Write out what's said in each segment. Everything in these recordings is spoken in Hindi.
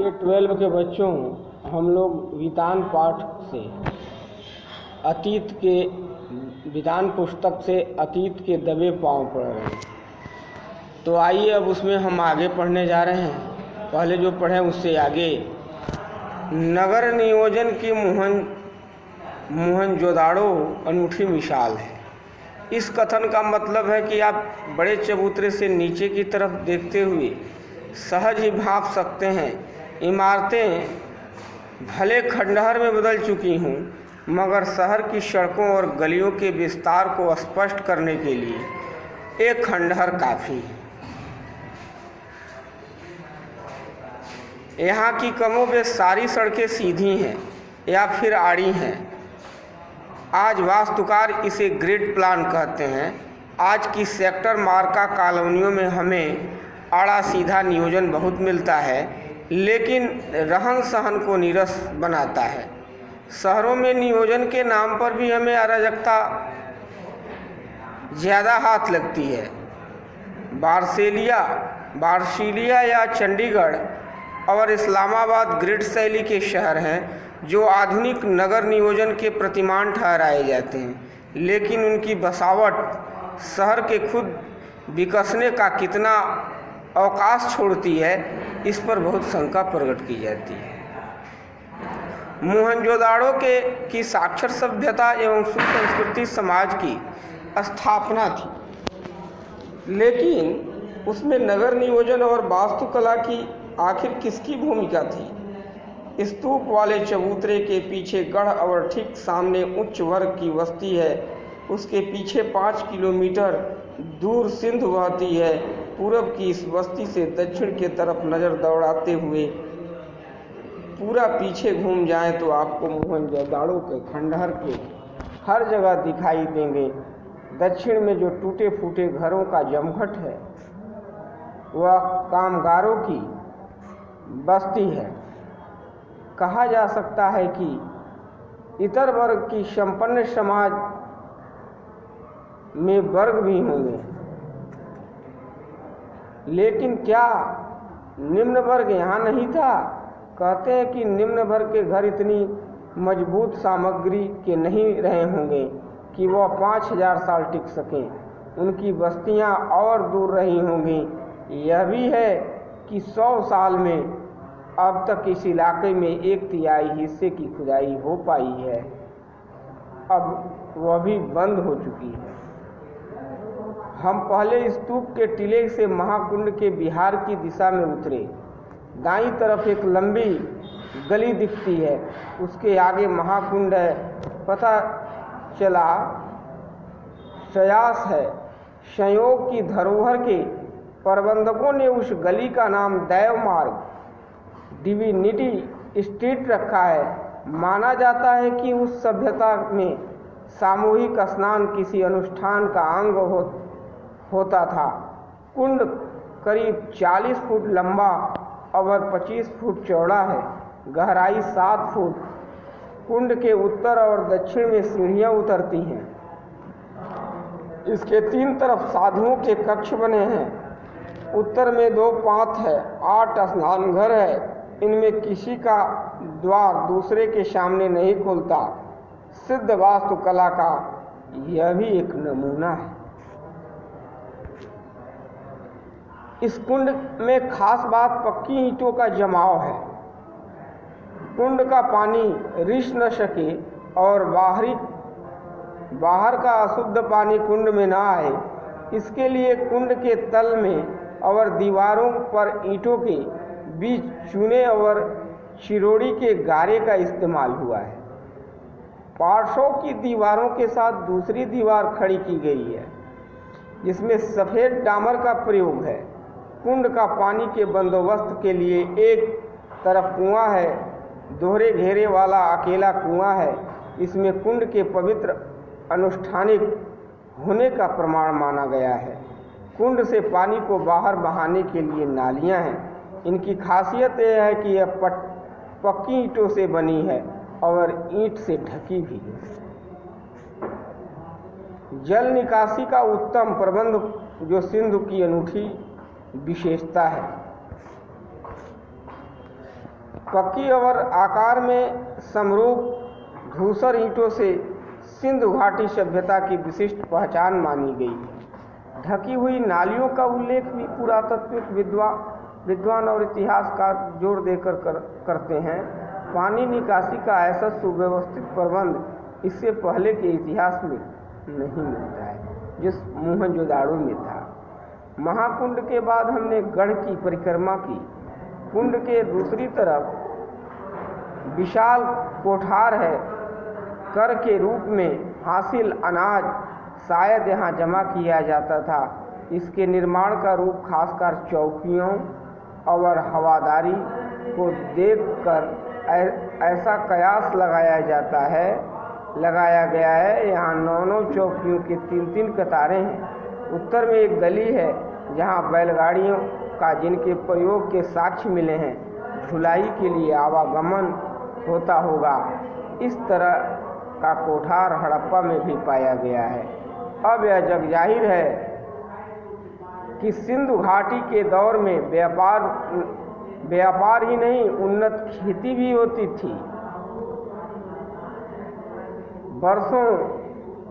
ये 12 के बच्चों, हम लोग विधान पाठ से अतीत के विधान पुस्तक से अतीत के दबे पांव पढ़ रहे हैं। तो आइए अब उसमें हम आगे पढ़ने जा रहे हैं। पहले जो पढ़े उससे आगे नगर नियोजन की मोहनजोदाड़ो अनूठी मिसाल है। इस कथन का मतलब है कि आप बड़े चबूतरे से नीचे की तरफ देखते हुए सहज ही भाप सकते हैं, इमारतें भले खंडहर में बदल चुकी हूँ, मगर शहर की सड़कों और गलियों के विस्तार को स्पष्ट करने के लिए एक खंडहर काफ़ी है। यहाँ की कमोबेश सारी सड़कें सीधी हैं या फिर आड़ी हैं। आज वास्तुकार इसे ग्रिड प्लान कहते हैं। आज की सेक्टर मार्का कॉलोनियों में हमें आड़ा सीधा नियोजन बहुत मिलता है, लेकिन रहन सहन को नीरस बनाता है। शहरों में नियोजन के नाम पर भी हमें अराजकता ज़्यादा हाथ लगती है। बार्सिलिया या चंडीगढ़ और इस्लामाबाद ग्रिड शैली के शहर हैं जो आधुनिक नगर नियोजन के प्रतिमान ठहराए जाते हैं, लेकिन उनकी बसावट शहर के खुद विकसने का कितना अवकाश छोड़ती है, इस पर बहुत शंका प्रकट की जाती है। मोहनजोदाड़ो की साक्षर सभ्यता एवं सुसंस्कृति समाज की स्थापना थी, लेकिन उसमें नगर नियोजन और वास्तुकला की आखिर किसकी भूमिका थी? स्तूप वाले चबूतरे के पीछे गढ़ और ठीक सामने उच्च वर्ग की बस्ती है। उसके पीछे 5 किलोमीटर दूर सिंध बहती है। पूरब की इस बस्ती से दक्षिण की तरफ नज़र दौड़ाते हुए पूरा पीछे घूम जाएं तो आपको मोहनजोदाड़ो के खंडहर के हर जगह दिखाई देंगे। दक्षिण में जो टूटे फूटे घरों का जमघट है वह कामगारों की बस्ती है। कहा जा सकता है कि इतर वर्ग की संपन्न समाज में वर्ग भी होंगे, लेकिन क्या निम्न वर्ग यहाँ नहीं था? कहते हैं कि निम्न वर्ग के घर इतनी मजबूत सामग्री के नहीं रहे होंगे कि वह 5000 साल टिक सकें। उनकी बस्तियाँ और दूर रही होंगी। यह भी है कि 100 साल में अब तक इस इलाके में 1/3 हिस्से की खुदाई हो पाई है। अब वह भी बंद हो चुकी है। हम पहले स्तूप के टीले से महाकुंड के बिहार की दिशा में उतरे। दाईं तरफ एक लंबी गली दिखती है, उसके आगे महाकुंड है। पता चला प्रयास है। संयोग की धरोहर के प्रबंधकों ने उस गली का नाम दैव मार्ग डिविनिटी स्ट्रीट रखा है। माना जाता है कि उस सभ्यता में सामूहिक स्नान किसी अनुष्ठान का अंग होता था। कुंड करीब 40 फुट लंबा और 25 फुट चौड़ा है, गहराई 7 फुट। कुंड के उत्तर और दक्षिण में सीढ़ियां उतरती हैं। इसके 3 तरफ साधुओं के कक्ष बने हैं। उत्तर में 2 पाथ है, 8 स्नान घर है। इनमें किसी का द्वार दूसरे के सामने नहीं खुलता। सिद्ध वास्तुकला का यह भी एक नमूना है। इस कुंड में खास बात पक्की ईंटों का जमाव है। कुंड का पानी रिस न सके और बाहर का अशुद्ध पानी कुंड में न आए, इसके लिए कुंड के तल में और दीवारों पर ईंटों के बीच चूने और चिरोड़ी के गारे का इस्तेमाल हुआ है। पार्श्वों की दीवारों के साथ दूसरी दीवार खड़ी की गई है, जिसमें सफ़ेद डामर का प्रयोग है। कुंड का पानी के बंदोबस्त के लिए एक तरफ कुआं है, दोहरे घेरे वाला अकेला कुआं है। इसमें कुंड के पवित्र अनुष्ठानिक होने का प्रमाण माना गया है। कुंड से पानी को बाहर बहाने के लिए नालियां हैं। इनकी खासियत यह है कि यह पक्की ईंटों से बनी है और ईंट से ढकी भी है। जल निकासी का उत्तम प्रबंध जो सिंधु की अनूठी विशेषता है। पक्की और आकार में समरूप धूसर ईंटों से सिंधु घाटी सभ्यता की विशिष्ट पहचान मानी गई है। ढकी हुई नालियों का उल्लेख भी पुरातत्विक विद्वान और इतिहासकार जोर देकर करते हैं। पानी निकासी का ऐसा सुव्यवस्थित प्रबंध इससे पहले के इतिहास में नहीं मिलता है, जिस मोहनजोदाड़ो में था। महाकुंड के बाद हमने गढ़ की परिक्रमा की। कुंड के दूसरी तरफ विशाल कोठार है। कर के रूप में हासिल अनाज शायद यहाँ जमा किया जाता था। इसके निर्माण का रूप खासकर चौकियों और हवादारी को देखकर ऐसा कयास लगाया गया है। यहाँ 9 चौकियों की 3 कतारें हैं। उत्तर में एक गली है जहाँ बैलगाड़ियों का जिनके प्रयोग के साक्ष्य मिले हैं, ढुलाई के लिए आवागमन होता होगा। इस तरह का कोठार हड़प्पा में भी पाया गया है। अब यह जग जाहिर है कि सिंधु घाटी के दौर में व्यापार ही नहीं, उन्नत खेती भी होती थी। वर्षों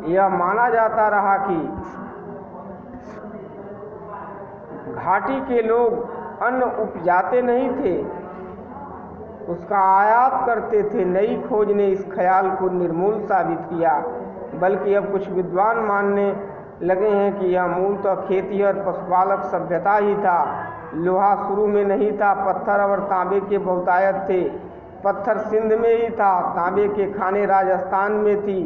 यह माना जाता रहा कि घाटी के लोग अन्न उपजाते नहीं थे, उसका आयात करते थे। नई खोज ने इस ख्याल को निर्मूल साबित किया, बल्कि अब कुछ विद्वान मानने लगे हैं कि यह मूलतः खेती और पशुपालक सभ्यता ही था। लोहा शुरू में नहीं था, पत्थर और तांबे के बहुतायत थे। पत्थर सिंध में ही था, तांबे के खाने राजस्थान में थी।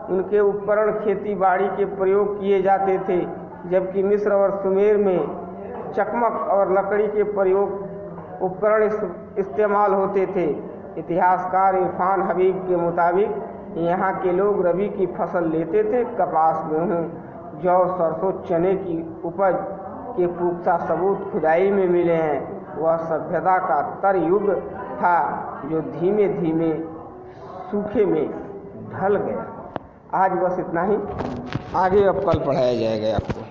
उनके उपकरण खेती बाड़ी के प्रयोग किए जाते थे, जबकि मिस्र और सुमेर में चकमक और लकड़ी के प्रयोग उपकरण इस्तेमाल होते थे। इतिहासकार इरफान हबीब के मुताबिक यहाँ के लोग रबी की फसल लेते थे। कपास, गेहूँ, जौ, सरसों, चने की उपज के पुख्ता सबूत खुदाई में मिले हैं। वह सभ्यता का तर युग था जो धीमे धीमे सूखे में ढल गया। आज बस इतना ही, आगे अब कल पढ़ाया जाएगा आपको।